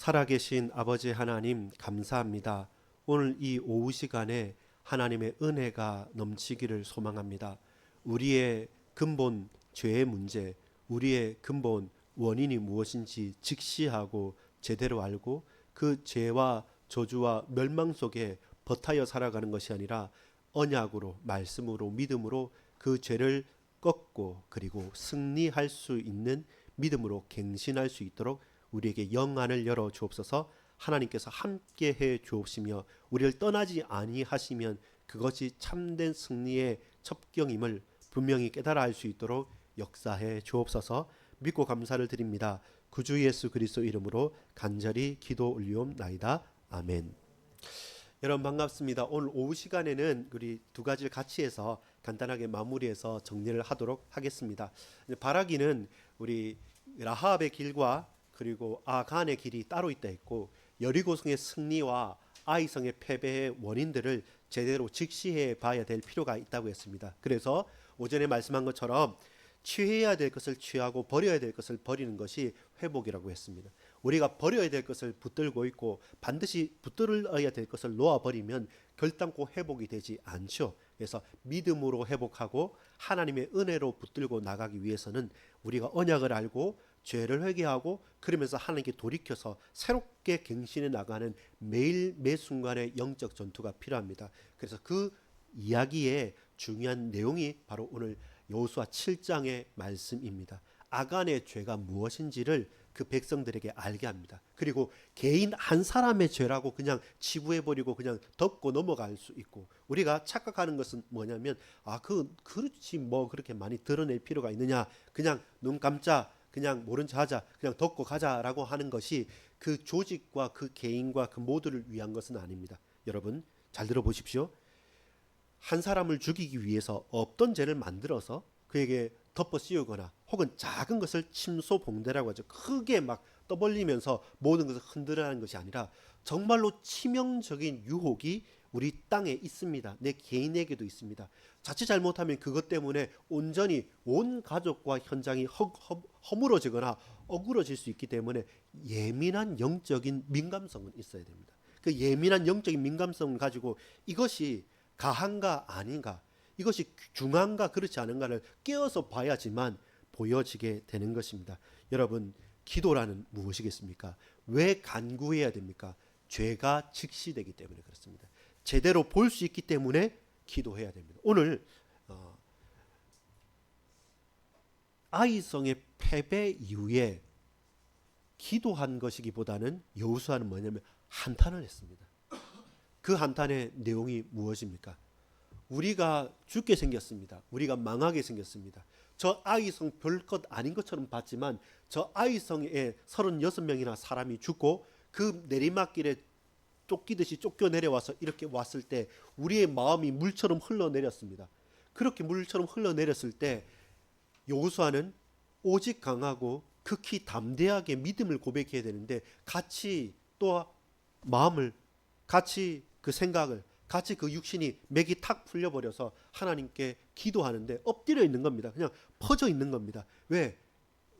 살아계신 아버지 하나님 감사합니다. 오늘 이 오후 시간에 하나님의 은혜가 넘치기를 소망합니다. 우리의 근본 죄의 문제, 우리의 근본 원인이 무엇인지 직시하고 제대로 알고 그 죄와 저주와 멸망 속에 버타여 살아가는 것이 아니라 언약으로, 말씀으로, 믿음으로 그 죄를 꺾고 그리고 승리할 수 있는 믿음으로 갱신할 수 있도록 우리에게 영안을 열어 주옵소서. 하나님께서 함께 해 주옵시며 우리를 떠나지 아니하시면 그것이 참된 승리의 첩경임을 분명히 깨달아 알 수 있도록 역사해 주옵소서. 믿고 감사를 드립니다. 구주 예수 그리스도 이름으로 간절히 기도 올리옵나이다. 아멘. 여러분 반갑습니다. 오늘 오후 시간에는 우리 두 가지를 같이 해서 간단하게 마무리해서 정리를 하도록 하겠습니다. 바라기는 우리 라합의 길과 그리고 아간의 길이 따로 있다 했고, 여리고성의 승리와 아이성의 패배의 원인들을 제대로 직시해 봐야 될 필요가 있다고 했습니다. 그래서 오전에 말씀한 것처럼 취해야 될 것을 취하고 버려야 될 것을 버리는 것이 회복이라고 했습니다. 우리가 버려야 될 것을 붙들고 있고 반드시 붙들어야 될 것을 놓아버리면 결단코 회복이 되지 않죠. 그래서 믿음으로 회복하고 하나님의 은혜로 붙들고 나가기 위해서는 우리가 언약을 알고 죄를 회개하고 그러면서 하나님께 돌이켜서 새롭게 갱신해 나가는 매일 매 순간의 영적 전투가 필요합니다. 그래서 그 이야기의 중요한 내용이 바로 오늘 여호수아 7장의 말씀입니다. 아간의 죄가 무엇인지를 그 백성들에게 알게 합니다. 그리고 개인 한 사람의 죄라고 그냥 치부해버리고 그냥 덮고 넘어갈 수 있고, 우리가 착각하는 것은 뭐냐면 그렇지 뭐 그렇게 많이 드러낼 필요가 있느냐, 그냥 눈 감자, 그냥 모른 체 하자, 그냥 덮고 가자라고 하는 것이 그 조직과 그 개인과 그 모두를 위한 것은 아닙니다. 여러분 잘 들어보십시오. 한 사람을 죽이기 위해서 없던 죄를 만들어서 그에게 덮어 씌우거나 혹은 작은 것을 침소봉대라고 하죠. 크게 막 떠벌리면서 모든 것을 흔들어가는 것이 아니라 정말로 치명적인 유혹이 우리 땅에 있습니다. 내 개인에게도 있습니다. 자칫 잘못하면 그것 때문에 온전히 온 가족과 현장이 허물어지거나 어그러질 수 있기 때문에 예민한 영적인 민감성은 있어야 됩니다. 그 예민한 영적인 민감성을 가지고 이것이 가한가 아닌가, 이것이 중한가 그렇지 않은가를 깨어서 봐야지만 보여지게 되는 것입니다. 여러분, 기도라는 무엇이겠습니까? 왜 간구해야 됩니까? 죄가 직시되기 때문에 그렇습니다. 제대로 볼 수 있기 때문에 기도해야 됩니다. 오늘 아이성의 패배 이후에 기도한 것이기보다는 여호수아는 뭐냐면 한탄을 했습니다. 그 한탄의 내용이 무엇입니까? 우리가 죽게 생겼습니다. 우리가 망하게 생겼습니다. 저 아이성 별것 아닌 것처럼 봤지만 저 아이성에 36명이나 사람이 죽고 그 내리막길에 쫓기듯이 쫓겨 내려와서 이렇게 왔을 때 우리의 마음이 물처럼 흘러내렸습니다. 그렇게 물처럼 흘러내렸을 때 여호수아는 오직 강하고 극히 담대하게 믿음을 고백해야 되는데 같이 또 마음을, 같이 그 생각을, 같이 그 육신이 맥이 탁 풀려버려서 하나님께 기도하는데 엎드려 있는 겁니다. 그냥 퍼져 있는 겁니다. 왜?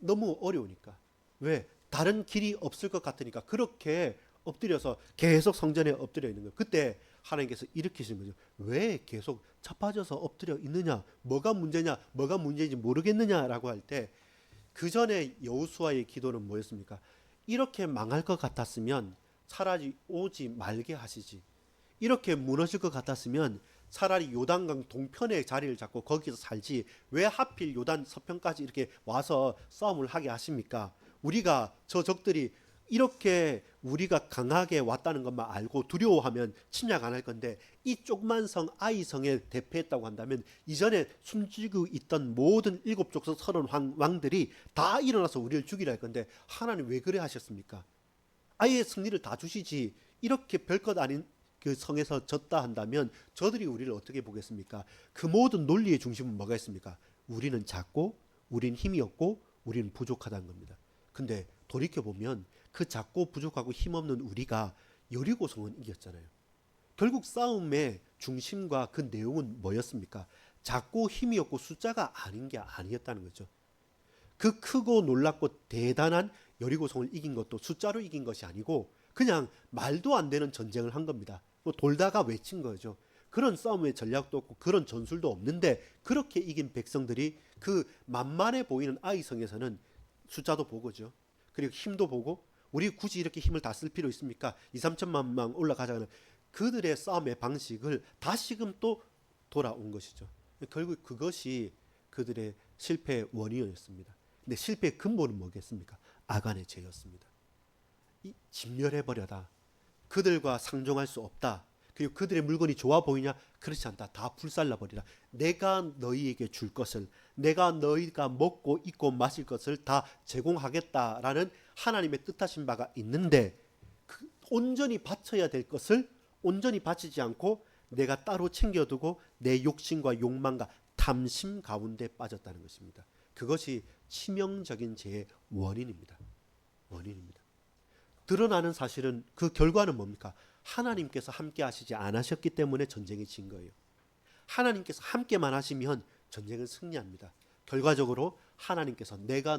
너무 어려우니까. 왜? 다른 길이 없을 것 같으니까 그렇게 엎드려서 계속 성전에 엎드려 있는 거예요. 그때 하나님께서 일으키신 거죠. 왜 계속 자빠져서 엎드려 있느냐? 뭐가 문제냐? 뭐가 문제인지 모르겠느냐라고 할 때 그 전에 여호수아의 기도는 뭐였습니까? 이렇게 망할 것 같았으면 차라리 오지 말게 하시지. 이렇게 무너질 것 같았으면 차라리 요단강 동편의 자리를 잡고 거기서 살지 왜 하필 요단 서편까지 이렇게 와서 싸움을 하게 하십니까? 우리가 저 적들이 이렇게 우리가 강하게 왔다는 것만 알고 두려워하면 침략 안 할 건데 이 조그만 성 아이성에 대패했다고 한다면 이전에 숨지고 있던 모든 7족속 30 왕들이 다 일어나서 우리를 죽이려 할 건데 하나님 왜 그래 하셨습니까? 아예 승리를 다 주시지. 이렇게 별것 아닌 그 성에서 졌다 한다면 저들이 우리를 어떻게 보겠습니까? 그 모든 논리의 중심은 뭐가 있습니까? 우리는 작고 우리는 힘이 없고 우리는 부족하다는 겁니다. 근데 돌이켜보면 그 작고 부족하고 힘없는 우리가 여리고성은 이겼잖아요. 결국 싸움의 중심과 그 내용은 뭐였습니까? 작고 힘이 없고 숫자가 아닌 게 아니었다는 거죠. 그 크고 놀랍고 대단한 여리고성을 이긴 것도 숫자로 이긴 것이 아니고 그냥 말도 안 되는 전쟁을 한 겁니다. 뭐 돌다가 외친 거죠. 그런 싸움의 전략도 없고 그런 전술도 없는데 그렇게 이긴 백성들이 그 만만해 보이는 아이성에서는 숫자도 보고죠. 그리고 힘도 보고 우리 굳이 이렇게 힘을 다 쓸 필요 있습니까? 2, 3천만 명 올라가자는 그들의 싸움의 방식을 다시금 또 돌아온 것이죠. 결국 그것이 그들의 실패의 원인이었습니다. 근데 실패의 근본은 뭐겠습니까? 아간의 죄였습니다. 이 진멸해버려다. 그들과 상종할 수 없다. 그리고 그들의 물건이 좋아 보이냐? 그렇지 않다. 다 불살라버리라. 내가 너희에게 줄 것을, 내가 너희가 먹고 입고 마실 것을 다 제공하겠다라는 하나님의 뜻하신 바가 있는데 온전히 바쳐야 될 것을 온전히 바치지 않고 내가 따로 챙겨두고 내 욕심과 욕망과 탐심 가운데 빠졌다는 것입니다. 그것이 치명적인 죄의 원인입니다. 원인입니다. 드러나는 사실은 그 결과는 뭡니까? 하나님께서 함께 하시지 않으셨기 때문에 전쟁이 진 거예요. 하나님께서 함께만 하시면 전쟁은 승리합니다. 결과적으로 하나님께서 내가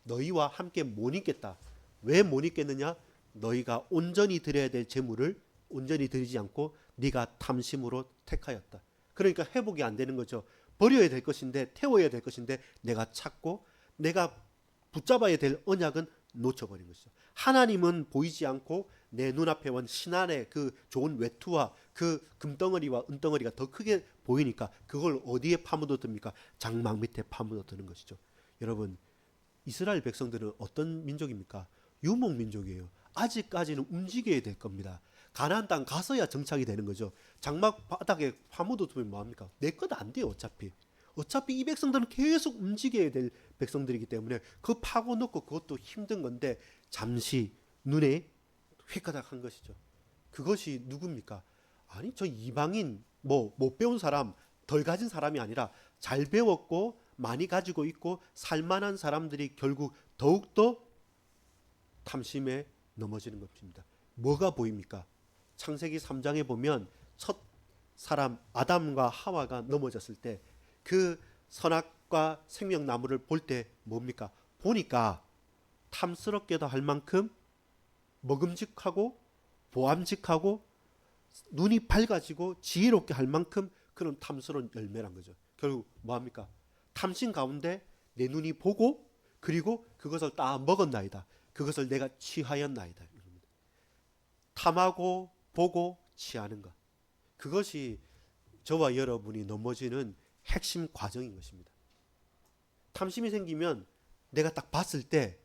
너희와 함께 못 있겠다. 왜 못 있겠느냐? 너희가 온전히 드려야 될 재물을 온전히 드리지 않고 네가 탐심으로 택하였다. 그러니까 회복이 안 되는 거죠. 버려야 될 것인데 태워야 될 것인데 내가 찾고 내가 붙잡아야 될 언약은 놓쳐버린 것이죠. 하나님은 보이지 않고 내 눈앞에 온 신안의 그 좋은 외투와 그 금덩어리와 은덩어리가 더 크게 보이니까 그걸 어디에 파묻어둡니까? 장막 밑에 파묻어두는 것이죠. 여러분, 이스라엘 백성들은 어떤 민족입니까? 유목민족이에요. 아직까지는 움직여야 될 겁니다. 가나안 땅 가서야 정착이 되는 거죠. 장막 바닥에 파묻어두면 뭐합니까? 내 것 안 돼요. 어차피 이 백성들은 계속 움직여야 될 백성들이기 때문에 그 파고 넣고 그것도 힘든 건데 잠시 눈에 휘가닥 한 것이죠. 그것이 누굽니까? 아니 저 이방인 못 배운 사람 덜 가진 사람이 아니라 잘 배웠고 많이 가지고 있고 살만한 사람들이 결국 더욱더 탐심에 넘어지는 것입니다. 뭐가 보입니까? 창세기 3장에 보면 첫 사람 아담과 하와가 넘어졌을 때 그 선악과 생명나무를 볼 때 뭡니까? 보니까 탐스럽게도 할 만큼 먹음직하고 보암직하고 눈이 밝아지고 지혜롭게 할 만큼 그런 탐스러운 열매란 거죠. 결국 뭐합니까? 탐심 가운데 내 눈이 보고 그리고 그것을 다 먹었나이다. 그것을 내가 취하였나이다. 탐하고 보고 취하는 것. 그것이 저와 여러분이 넘어지는 핵심 과정인 것입니다. 탐심이 생기면 내가 딱 봤을 때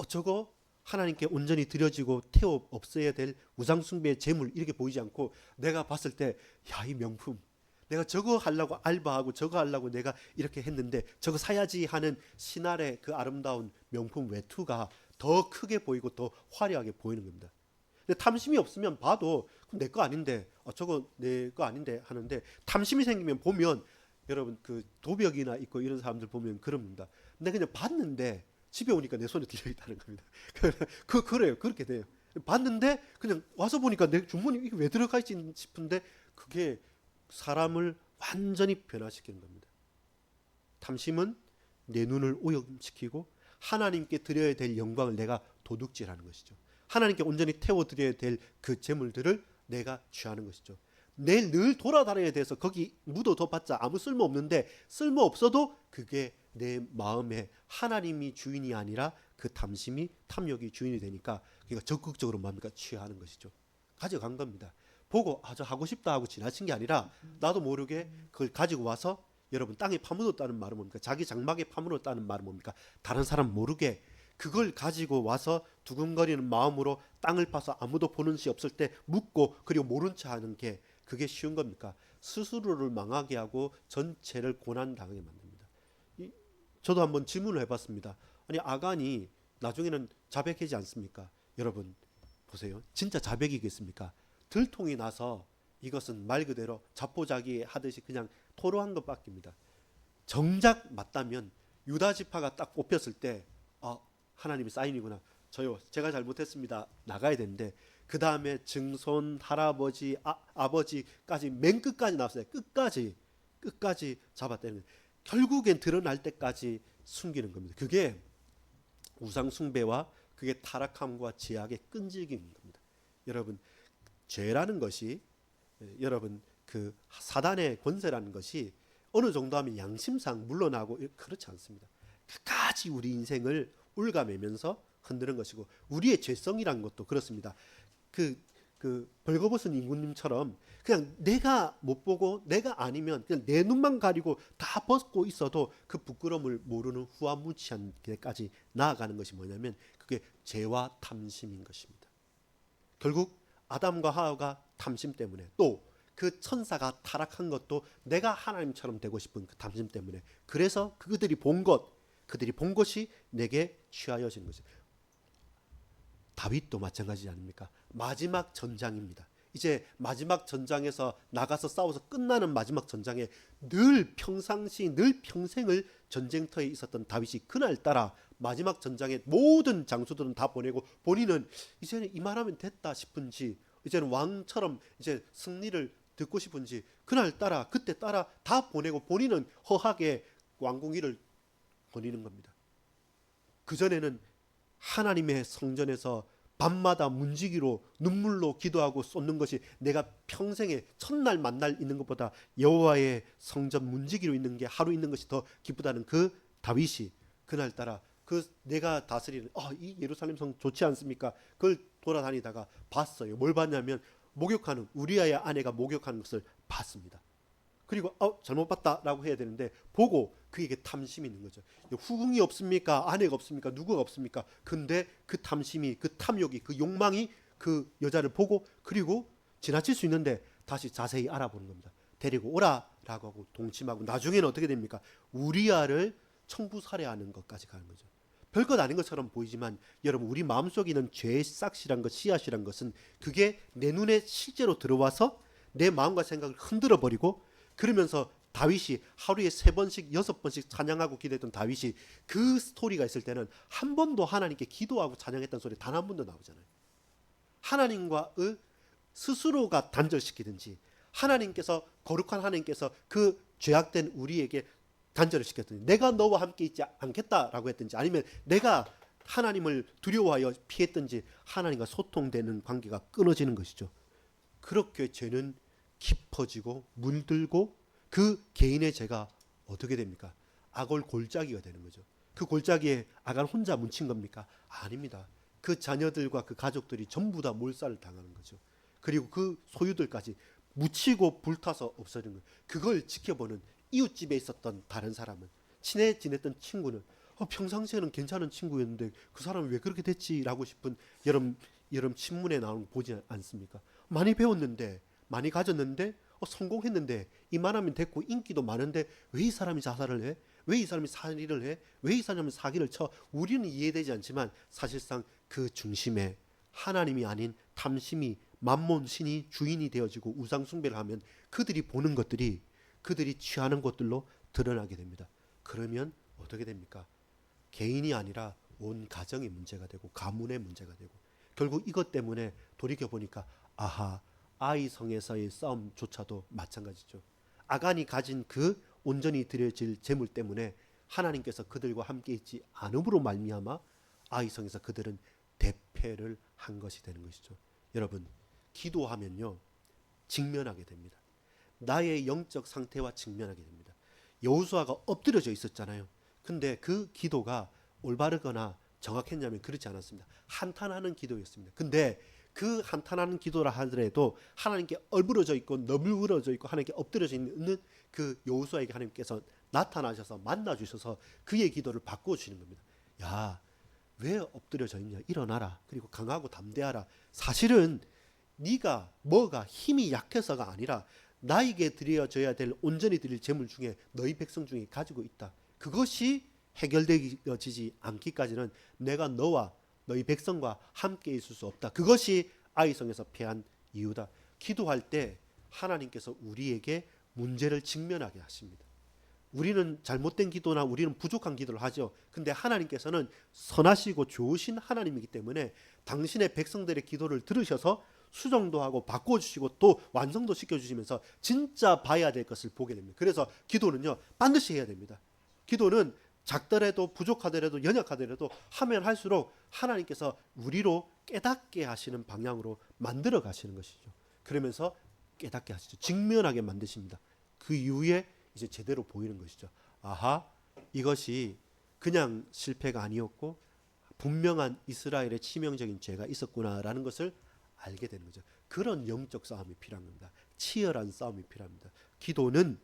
저거 하나님께 온전히 드려지고 태워 없애야 될 우상숭배의 제물 이렇게 보이지 않고 내가 봤을 때 야, 이 명품 내가 저거 하려고 알바하고 저거 하려고 내가 이렇게 했는데 저거 사야지 하는 신할의 그 아름다운 명품 외투가 더 크게 보이고 더 화려하게 보이는 겁니다. 근데 탐심이 없으면 봐도 내 거 아닌데 저거 내 거 아닌데 하는데 탐심이 생기면 보면 여러분 그 도벽이나 있고 이런 사람들 보면 그럽니다. 근데 그냥 봤는데 집에 오니까 내 손에 들려 있다는 겁니다. 그래요. 그렇게 돼요. 봤는데 그냥 와서 보니까 내 주머니 이게 왜 들어가 있지 싶은데 그게 사람을 완전히 변화시키는 겁니다. 탐심은 내 눈을 오염시키고 하나님께 드려야 될 영광을 내가 도둑질하는 것이죠. 하나님께 온전히 태워드려야 될 그 재물들을 내가 취하는 것이죠. 내일 늘 돌아다녀야 돼서 거기 묻어둬 봤자 아무 쓸모 없는데 쓸모 없어도 그게 내 마음에 하나님이 주인이 아니라 그 탐심이 탐욕이 주인이 되니까 그러니까 적극적으로 뭡니까? 취하는 것이죠. 가져간 겁니다. 보고 저 하고 싶다 하고 지나친 게 아니라 나도 모르게 그걸 가지고 와서 여러분 땅에 파묻었다는 말은 뭡니까? 자기 장막에 파묻었다는 말은 뭡니까? 다른 사람 모르게 그걸 가지고 와서 두근거리는 마음으로 땅을 파서 아무도 보는 시 없을 때 묻고 그리고 모른 체 하는 게 그게 쉬운 겁니까? 스스로를 망하게 하고 전체를 고난당하게 만듭니다. 저도 한번 질문을 해봤습니다. 아니 아간이 나중에는 자백하지 않습니까? 여러분 보세요. 진짜 자백이겠습니까? 들통이 나서 이것은 말 그대로 자포자기 하듯이 그냥 토로한 것밖입니다. 정작 맞다면 유다 지파가 딱 뽑혔을 때 하나님의 사인이구나. 제가 잘못했습니다. 나가야 되는데 그 다음에 증손, 할아버지, 아버지까지 맨 끝까지 나왔어요. 끝까지 잡아떼는 거예요. 결국엔 드러날 때까지 숨기는 겁니다. 그게 우상 숭배와 그게 타락함과 죄악의 끈질김인 겁니다. 여러분, 죄라는 것이 여러분 그 사단의 권세라는 것이 어느 정도 하면 양심상 물러나고 그렇지 않습니다. 끝까지 우리 인생을 올가매면서 흔드는 것이고, 우리의 죄성이라는 것도 그렇습니다. 그 벌거벗은 임금님처럼 그냥 내가 못 보고 내가 아니면 그냥 내 눈만 가리고 다 벗고 있어도 그 부끄러움을 모르는 후한무치한 데까지 나아가는 것이 뭐냐면 그게 죄와 탐심인 것입니다. 결국 아담과 하와가 탐심 때문에, 또 그 천사가 타락한 것도 내가 하나님처럼 되고 싶은 그 탐심 때문에, 그래서 그들이 본 것이 내게 취하여지는 것이죠. 다윗도 마찬가지 아닙니까? 마지막 전장입니다. 이제 마지막 전장에서 나가서 싸워서 끝나는 마지막 전장에 늘 평상시 늘 평생을 전쟁터에 있었던 다윗이 그날따라 마지막 전장에 모든 장수들은 다 보내고 본인은 이제는 이만하면 됐다 싶은지, 이제는 왕처럼 이제 승리를 듣고 싶은지 그날따라 그때 따라 다 보내고 본인은 허하게 왕궁위를 거니는 겁니다. 그전에는 하나님의 성전에서 밤마다 문지기로 눈물로 기도하고 쏟는 것이 내가 평생에 첫날 만날 있는 것보다 여호와의 성전 문지기로 있는 게 하루 있는 것이 더 기쁘다는 그 다윗이 그날따라 그 내가 다스리는 이 예루살렘 성 좋지 않습니까? 그걸 돌아다니다가 봤어요. 뭘 봤냐면 목욕하는 우리아의 아내가 목욕하는 것을 봤습니다. 그리고 잘못 봤다라고 해야 되는데 보고 그에게 탐심이 있는 거죠. 후궁이 없습니까? 아내가 없습니까? 누구가 없습니까? 근데 그 탐심이, 그 탐욕이, 그 욕망이 그 여자를 보고, 그리고 지나칠 수 있는데 다시 자세히 알아보는 겁니다. 데리고 오라라고 하고 동침하고, 나중에는 어떻게 됩니까? 우리아를 청부살해하는 것까지 가는 거죠. 별것 아닌 것처럼 보이지만 여러분, 우리 마음속에 있는 죄의 싹이란 것, 씨앗이란 것은 그게 내 눈에 실제로 들어와서 내 마음과 생각을 흔들어 버리고, 그러면서 다윗이 하루에 3번씩 6번씩 찬양하고 기도했던 다윗이 그 스토리가 있을 때는 한 번도 하나님께 기도하고 찬양했던 소리 단 한 번도 나오잖아요. 하나님과의 스스로가 단절시키든지, 하나님께서, 거룩한 하나님께서 그 죄악된 우리에게 단절을 시켰든지, 내가 너와 함께 있지 않겠다라고 했든지, 아니면 내가 하나님을 두려워하여 피했든지 하나님과 소통되는 관계가 끊어지는 것이죠. 그렇게 죄는 깊어지고 물들고 그 개인의 죄가 어떻게 됩니까? 악을 골짜기가 되는 거죠. 그 골짜기에 악을 혼자 뭉친 겁니까? 아닙니다. 그 자녀들과 그 가족들이 전부 다 몰살을 당하는 거죠. 그리고 그 소유들까지 묻히고 불타서 없어지는 거예요. 그걸 지켜보는 이웃집에 있었던 다른 사람은, 친해 지냈던 친구는 평상시에는 괜찮은 친구였는데 그 사람이 왜 그렇게 됐지라고 싶은 여러분 신문에 나오는 거 보지 않습니까? 많이 배웠는데, 많이 가졌는데, 성공했는데, 이만하면 됐고 인기도 많은데 왜 이 사람이 자살을 해? 왜 이 사람이 살인을 해? 왜 이 사람이 사기를 쳐? 우리는 이해되지 않지만 사실상 그 중심에 하나님이 아닌 탐심이, 만몬 신이 주인이 되어지고 우상 숭배를 하면 그들이 보는 것들이 그들이 취하는 것들로 드러나게 됩니다. 그러면 어떻게 됩니까? 개인이 아니라 온 가정의 문제가 되고 가문의 문제가 되고, 결국 이것 때문에 돌이켜보니까 아이성에서의 싸움조차도 마찬가지죠. 아간이 가진 그 온전히 드려질 재물 때문에 하나님께서 그들과 함께 있지 않음으로 말미암아 아이성에서 그들은 대패를 한 것이 되는 것이죠. 여러분, 기도하면요 직면하게 됩니다. 나의 영적 상태와 직면하게 됩니다. 여호수아가 엎드려져 있었잖아요. 근데 그 기도가 올바르거나 정확했냐면 그렇지 않았습니다. 한탄하는 기도였습니다. 근데 그 한탄하는 기도라 하더라도 하나님께 얼부러져 있고 너물어져 있고 하나님께 엎드려져 있는 그 여호수아에게 하나님께서 나타나셔서 만나 주셔서 그의 기도를 바꾸어 주시는 겁니다. 야, 왜 엎드려져 있냐? 일어나라. 그리고 강하고 담대하라. 사실은 네가 뭐가 힘이 약해서가 아니라 나에게 드려져야 될 온전히 드릴 재물 중에 너희 백성 중에 가지고 있다. 그것이 해결되지 않기까지는 내가 너와 너희 백성과 함께 있을 수 없다. 그것이 아이성에서 패한 이유다. 기도할 때 하나님께서 우리에게 문제를 직면하게 하십니다. 우리는 잘못된 기도나 우리는 부족한 기도를 하죠. 근데 하나님께서는 선하시고 좋으신 하나님이기 때문에 당신의 백성들의 기도를 들으셔서 수정도 하고 바꿔주시고 또 완성도 시켜주시면서 진짜 봐야 될 것을 보게 됩니다. 그래서 기도는요 반드시 해야 됩니다. 기도는 작더라도 부족하더라도 연약하더라도 하면 할수록 하나님께서 우리로 깨닫게 하시는 방향으로 만들어 가시는 것이죠. 그러면서 깨닫게 하시죠. 직면하게 만드십니다. 그 이후에 이제 제대로 보이는 것이죠. 아하, 이것이 그냥 실패가 아니었고 분명한 이스라엘의 치명적인 죄가 있었구나라는 것을 알게 되는 거죠. 그런 영적 싸움이 필요한 겁니다. 치열한 싸움이 필요합니다. 기도는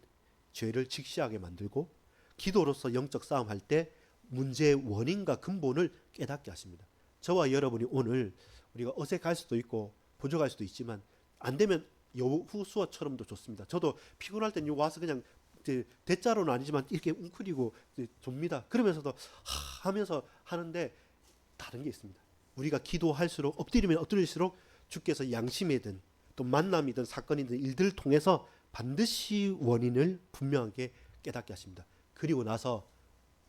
죄를 직시하게 만들고 기도로서 영적 싸움할 때 문제의 원인과 근본을 깨닫게 하십니다. 저와 여러분이 오늘 우리가 어색할 수도 있고 부족할 수도 있지만 안 되면 여호수아처럼도 좋습니다. 저도 피곤할 땐 와서 그냥 대자로는 아니지만 이렇게 웅크리고 줍니다. 그러면서도 하면서 하는데 다른 게 있습니다. 우리가 기도할수록 엎드리면 엎드릴수록 주께서 양심이든 또 만남이든 사건이든 일들을 통해서 반드시 원인을 분명하게 깨닫게 하십니다. 그리고 나서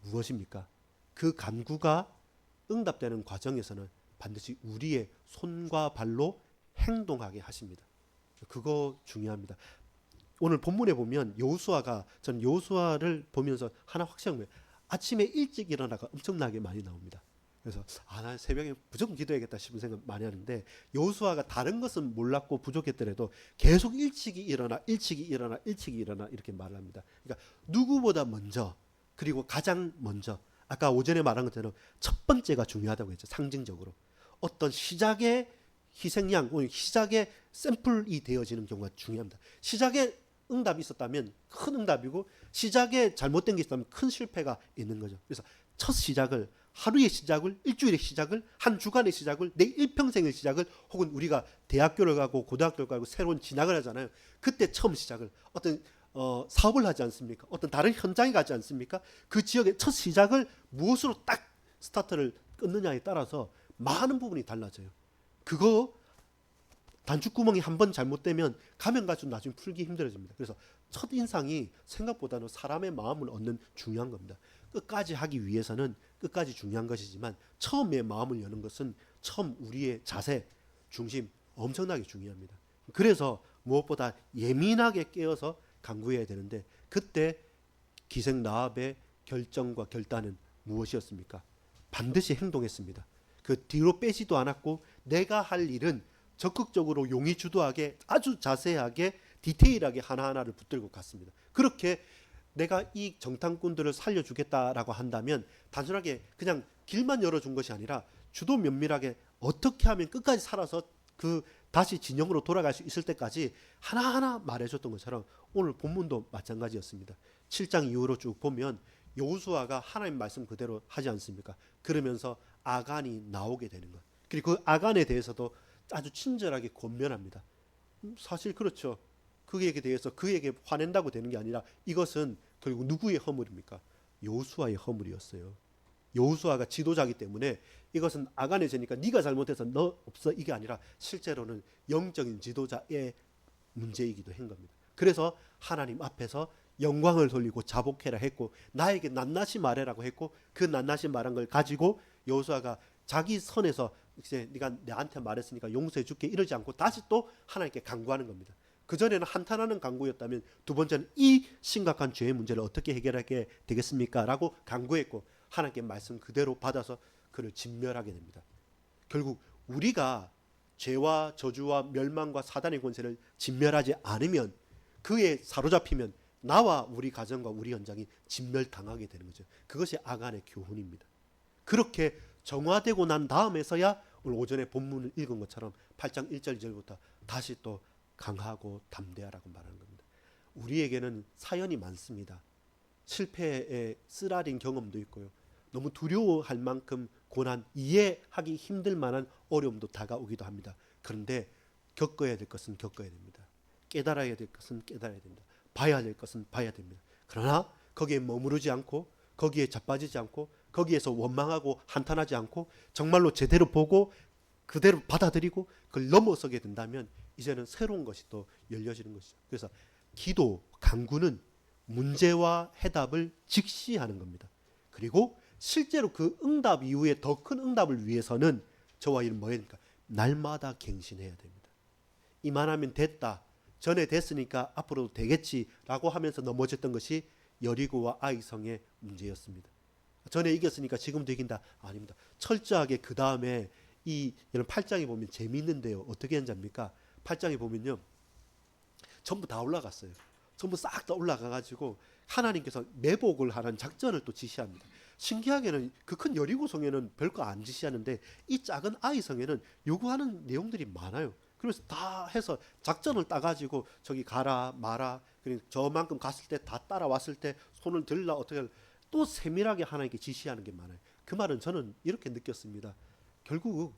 무엇입니까? 그 간구가 응답되는 과정에서는 반드시 우리의 손과 발로 행동하게 하십니다. 그거 중요합니다. 오늘 본문에 보면 여호수아가, 전 여호수아를 보면서 하나 확실한 거예요. 아침에 일찍 일어나가 엄청나게 많이 나옵니다. 그래서 나 새벽에 무조건 기도해야겠다 싶은 생각 많이 하는데, 여호수아가 다른 것은 몰랐고 부족했더라도 계속 일찍이 일어나 이렇게 말을 합니다. 그러니까 누구보다 먼저, 그리고 가장 먼저, 아까 오전에 말한 것처럼 첫 번째가 중요하다고 했죠. 상징적으로 어떤 시작의 희생양, 시작의 샘플이 되어지는 경우가 중요합니다. 시작에 응답이 있었다면 큰 응답이고, 시작에 잘못된 게 있었다면 큰 실패가 있는 거죠. 그래서 첫 시작을, 하루의 시작을, 일주일의 시작을, 한 주간의 시작을, 내 일평생의 시작을, 혹은 우리가 대학교를 가고 고등학교를 가고 새로운 진학을 하잖아요. 그때 처음 시작을 어떤 사업을 하지 않습니까? 어떤 다른 현장에 가지 않습니까? 그 지역의 첫 시작을 무엇으로 딱 스타트를 끊느냐에 따라서 많은 부분이 달라져요. 그거 단추구멍이 한번 잘못되면 가면 갈수록 나중에 풀기 힘들어집니다. 그래서 첫 인상이 생각보다는 사람의 마음을 얻는 중요한 겁니다. 끝까지 하기 위해서는 끝까지 중요한 것이지만 처음에 마음을 여는 것은 처음 우리의 자세, 중심 엄청나게 중요합니다. 그래서 무엇보다 예민하게 깨어서 간구해야 되는데, 그때 기생 라합의 결정과 결단은 무엇이었습니까? 반드시 행동했습니다. 그 뒤로 빼지도 않았고, 내가 할 일은 적극적으로 용의 주도하게 아주 자세하게 디테일하게 하나하나를 붙들고 갔습니다. 그렇게 내가 이 정탐꾼들을 살려주겠다라고 한다면 단순하게 그냥 길만 열어준 것이 아니라 주도 면밀하게 어떻게 하면 끝까지 살아서 그 다시 진영으로 돌아갈 수 있을 때까지 하나하나 말해줬던 것처럼 오늘 본문도 마찬가지였습니다. 7장 이후로 쭉 보면 여호수아가 하나님 말씀 그대로 하지 않습니까? 그러면서 아간이 나오게 되는 것, 그리고 그 아간에 대해서도 아주 친절하게 권면합니다. 사실 그렇죠. 그에게 대해서 그에게 화낸다고 되는 게 아니라 이것은 결국 누구의 허물입니까? 여호수아의 허물이었어요. 여호수아가 지도자이기 때문에 이것은 아간의 죄니까 네가 잘못해서 너 없어, 이게 아니라 실제로는 영적인 지도자의 문제이기도 한 겁니다. 그래서 하나님 앞에서 영광을 돌리고 자복해라 했고, 나에게 낱낱이 말해라고 했고, 그 낱낱이 말한 걸 가지고 여호수아가 자기 선에서 이제 네가 나한테 말했으니까 용서해 줄게 이러지 않고 다시 또 하나님께 간구하는 겁니다. 그전에는 한탄하는 간구였다면 두 번째는 이 심각한 죄의 문제를 어떻게 해결하게 되겠습니까? 라고 간구했고, 하나님께 말씀 그대로 받아서 그를 진멸하게 됩니다. 결국 우리가 죄와 저주와 멸망과 사단의 권세를 진멸하지 않으면, 그에 사로잡히면 나와 우리 가정과 우리 현장이 진멸당하게 되는 거죠. 그것이 아간의 교훈입니다. 그렇게 정화되고 난 다음에서야 오늘 오전에 본문을 읽은 것처럼 8장 1절 2절부터 다시 또 강하고 담대하라고 말하는 겁니다. 우리에게는 사연이 많습니다. 실패의 쓰라린 경험도 있고요. 너무 두려워할 만큼 고난, 이해하기 힘들 만한 어려움도 다가오기도 합니다. 그런데 겪어야 될 것은 겪어야 됩니다. 깨달아야 될 것은 깨달아야 됩니다. 봐야 될 것은 봐야 됩니다. 그러나 거기에 머무르지 않고, 거기에 자빠지지 않고, 거기에서 원망하고 한탄하지 않고 정말로 제대로 보고 그대로 받아들이고 그걸 넘어서게 된다면 이제는 새로운 것이 또 열려지는 것이죠. 그래서 기도, 간구는 문제와 해답을 직시하는 겁니다. 그리고 실제로 그 응답 이후에 더 큰 응답을 위해서는 저와 이는 뭐예요? 날마다 갱신해야 됩니다. 이만하면 됐다, 전에 됐으니까 앞으로도 되겠지라고 하면서 넘어졌던 것이 여리고와 아이성의 문제였습니다. 전에 이겼으니까 지금도 이긴다. 아닙니다. 철저하게 그 다음에 이런 8장에 보면 재미있는데요. 어떻게 했는지합니까? 8장에 보면요. 전부 다 올라갔어요. 전부 싹 다 올라가가지고 하나님께서 매복을 하는 작전을 또 지시합니다. 신기하게는 그 큰 여리고 성에는 별거 안 지시하는데 이 작은 아이 성에는 요구하는 내용들이 많아요. 그래서 다 해서 작전을 따가지고 저기 가라 마라, 그리고 저만큼 갔을 때 다 따라왔을 때 손을 들라 어떻게 또 세밀하게 하나님께 지시하는 게 많아요. 그 말은 저는 이렇게 느꼈습니다. 결국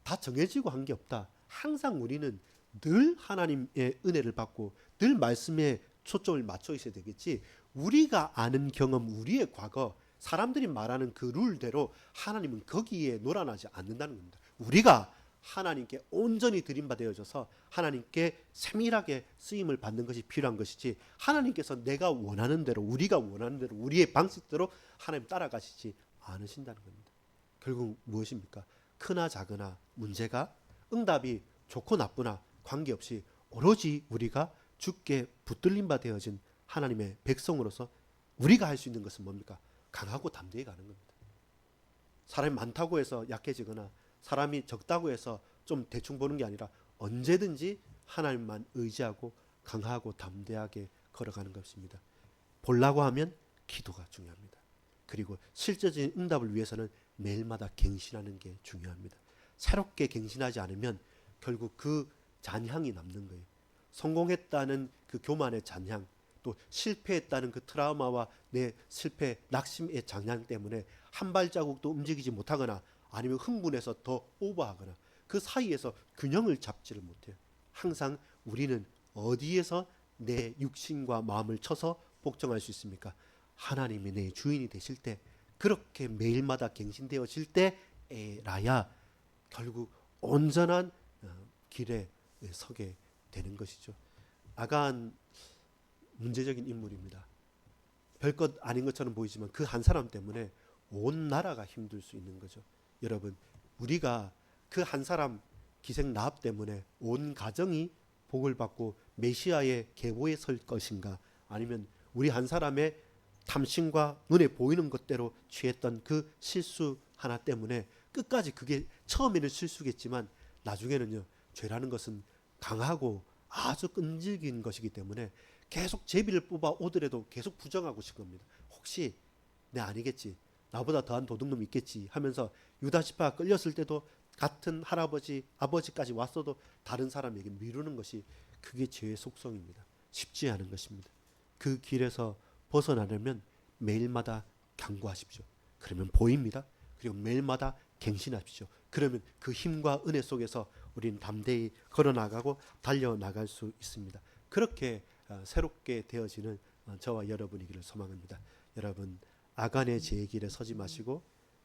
다 정해지고 한 게 없다. 항상 우리는 늘 하나님의 은혜를 받고 늘 말씀에 초점을 맞춰 있어야 되겠지. 우리가 아는 경험, 우리의 과거, 사람들이 말하는 그 룰대로 하나님은 거기에 놀아나지 않는다는 겁니다. 우리가 하나님께 온전히 드림바 되어져서 하나님께 세밀하게 쓰임을 받는 것이 필요한 것이지, 하나님께서 내가 원하는 대로, 우리가 원하는 대로, 우리의 방식대로 하나님 따라가시지 않으신다는 겁니다. 결국 무엇입니까? 크나 작으나 문제가 응답이 좋고 나쁘나 관계없이 오로지 우리가 주께 붙들림 바 되어진 하나님의 백성으로서 우리가 할 수 있는 것은 뭡니까? 강하고 담대히 가는 겁니다. 사람이 많다고 해서 약해지거나 사람이 적다고 해서 좀 대충 보는 게 아니라 언제든지 하나님만 의지하고 강하고 담대하게 걸어가는 것입니다. 보려고 하면 기도가 중요합니다. 그리고 실제적인 응답을 위해서는 매일마다 갱신하는 게 중요합니다. 새롭게 갱신하지 않으면 결국 그 잔향이 남는 거예요. 성공했다는 그 교만의 잔향, 또 실패했다는 그 트라우마와 내 실패, 낙심의 잔향 때문에 한 발자국도 움직이지 못하거나 아니면 흥분해서 더 오버하거나 그 사이에서 균형을 잡지를 못해요. 항상 우리는 어디에서 내 육신과 마음을 쳐서 복종할 수 있습니까? 하나님이 내 주인이 되실 때, 그렇게 매일마다 갱신되어질 때라야 결국 온전한 길에 서게 되는 것이죠. 아간 문제적인 인물입니다. 별것 아닌 것처럼 보이지만 그 한 사람 때문에 온 나라가 힘들 수 있는 거죠. 여러분, 우리가 그 한 사람 기생 라합 때문에 온 가정이 복을 받고 메시아의 계보에 설 것인가, 아니면 우리 한 사람의 탐심과 눈에 보이는 것대로 취했던 그 실수 하나 때문에 끝까지, 그게 처음에는 실수겠지만 나중에는요, 죄라는 것은 강하고 아주 끈질긴 것이기 때문에 계속 제비를 뽑아 오더라도 계속 부정하고 싶은 겁니다. 혹시 내 아니겠지, 나보다 더한 도둑놈이 있겠지 하면서 유다시파가 끌렸을 때도 같은 할아버지, 아버지까지 왔어도 다른 사람에게 미루는 것이, 그게 죄의 속성입니다. 쉽지 않은 것입니다. 그 길에서 벗어나려면 매일마다 강구하십시오. 그러면 보입니다. 그리고 매일마다 갱신하십시오. 그러면 그 힘과 은혜 속에서 우리는 담대히 걸어나가고 달려나갈 수 있습니다. 그렇게 새롭게 되어지는 저와 여러분이기를 소망합니다. 여러분, 아간의 죄의 길에 서지 마시고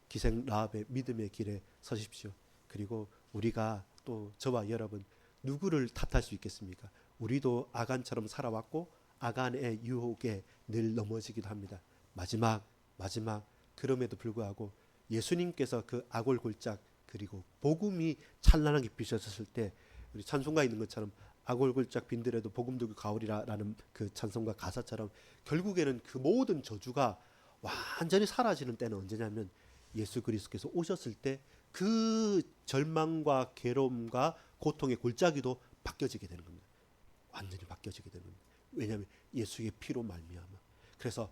기생 라합의 믿음의 길에 서십시오. 그리고 우리가 또 저와 여러분 누구를 탓할 수 있겠습니까? 우리도 아간처럼 살아왔고 아간의 유혹에 늘 넘어지기도 합니다. 마지막 그럼에도 불구하고 예수님께서 그 아골골짝, 그리고 복음이 찬란하게 비춰졌을 때, 우리 찬송가 있는 것처럼 아골골짝 빈들에도 복음 들고 가오리라라는 그 찬송가 가사처럼 결국에는 그 모든 저주가 완전히 사라지는 때는 언제냐면 예수 그리스도께서 오셨을 때 그 절망과 괴로움과 고통의 골짜기도 바뀌어지게 되는 겁니다. 완전히 바뀌어지게 되는 겁니다. 왜냐하면 예수의 피로 말미암아. 그래서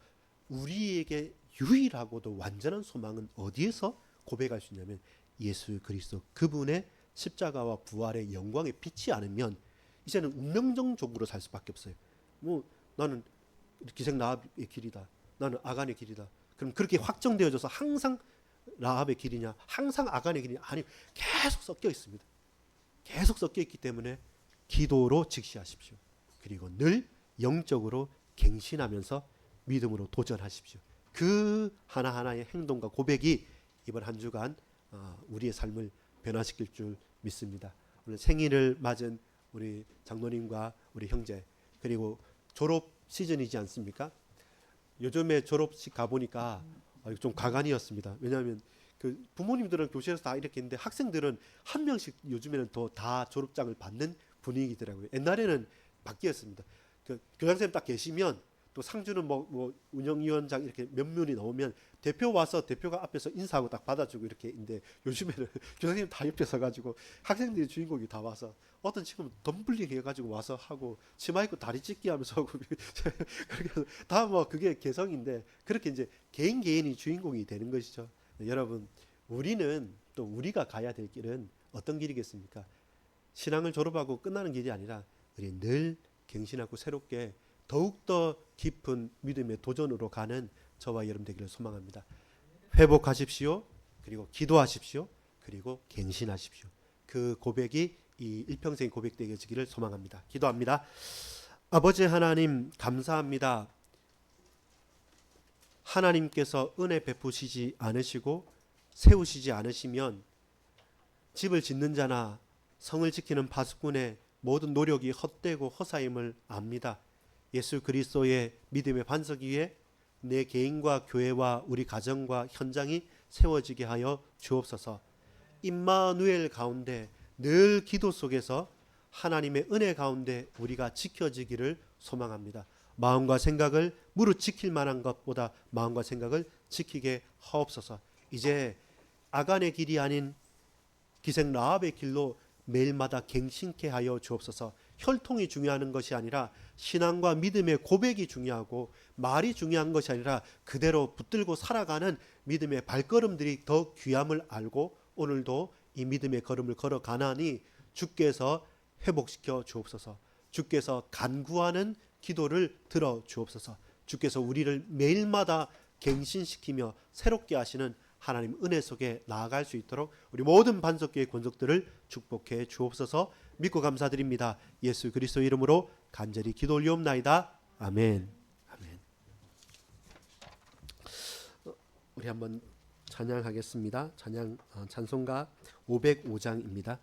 우리에게 유일하고도 완전한 소망은 어디에서 고백할 수 있냐면 예수 그리스도, 그분의 십자가와 부활의 영광에 비치 않으면 이제는 운명적으로 살 수밖에 없어요. 뭐 나는 기생 라합의 길이다, 나는 아간의 길이다. 그럼 그렇게 확정되어져서 항상 라합의 길이냐, 항상 아간의 길이냐? 아니, 계속 섞여 있습니다. 계속 섞여 있기 때문에 기도로 직시하십시오. 그리고 늘 영적으로 갱신하면서 믿음으로 도전하십시오. 그 하나하나의 행동과 고백이 이번 한 주간 우리의 삶을 변화시킬 줄 믿습니다. 오늘 생일을 맞은 우리 장로님과 우리 형제, 그리고 졸업 시즌이지 않습니까? 요즘에 졸업식 가보니까 좀 가관이었습니다. 왜냐하면 그 부모님들은 교실에서 다 이렇게 했는데 학생들은 한 명씩 요즘에는 더 다 졸업장을 받는 분위기더라고요. 옛날에는 바뀌었습니다. 그 교장선생님 딱 계시면 또 상주는 뭐 운영위원장 이렇게 몇 명이 나오면 대표 와서 대표가 앞에서 인사하고 딱 받아주고 이렇게 있는데 요즘에는 교장님 다 옆에 서가지고 학생들이 주인공이 다 와서 어떤 친구는 덤블링 해가지고 와서 하고 치마 입고 다리 찢기 하면서 하고 그렇게 다 뭐 그게 개성인데 그렇게 이제 개인이 주인공이 되는 것이죠. 네, 여러분 우리는 또 우리가 가야 될 길은 어떤 길이겠습니까? 신앙을 졸업하고 끝나는 길이 아니라 우리 늘 갱신하고 새롭게 더욱더 깊은 믿음의 도전으로 가는 저와 여러분 되기를 소망합니다. 회복하십시오. 그리고 기도하십시오. 그리고 갱신하십시오. 그 고백이 이 일평생 고백되어지기를 소망합니다. 기도합니다. 아버지 하나님 감사합니다. 하나님께서 은혜 베푸시지 않으시고 세우시지 않으시면 집을 짓는 자나 성을 지키는 파수꾼의 모든 노력이 헛되고 허사임을 압니다. 예수 그리스도의 믿음의 반석 위에 내 개인과 교회와 우리 가정과 현장이 세워지게 하여 주옵소서. 임마누엘 가운데 늘 기도 속에서 하나님의 은혜 가운데 우리가 지켜지기를 소망합니다. 마음과 생각을 무릇 지킬 만한 것보다 마음과 생각을 지키게 하옵소서. 이제 아간의 길이 아닌 기생 라합의 길로 매일마다 갱신케 하여 주옵소서. 혈통이 중요한 것이 아니라 신앙과 믿음의 고백이 중요하고 말이 중요한 것이 아니라 그대로 붙들고 살아가는 믿음의 발걸음들이 더 귀함을 알고 오늘도 이 믿음의 걸음을 걸어가나니 주께서 회복시켜 주옵소서. 주께서 간구하는 기도를 들어 주옵소서. 주께서 우리를 매일마다 갱신시키며 새롭게 하시는 하나님 은혜 속에 나아갈 수 있도록 우리 모든 반석교회 권속들을 축복해 주옵소서. 믿고 감사드립니다. 예수 그리스도 이름으로 간절히 기도 올리옵나이다. 아멘. 아멘. 우리 한번 찬양하겠습니다. 찬송가 505장입니다.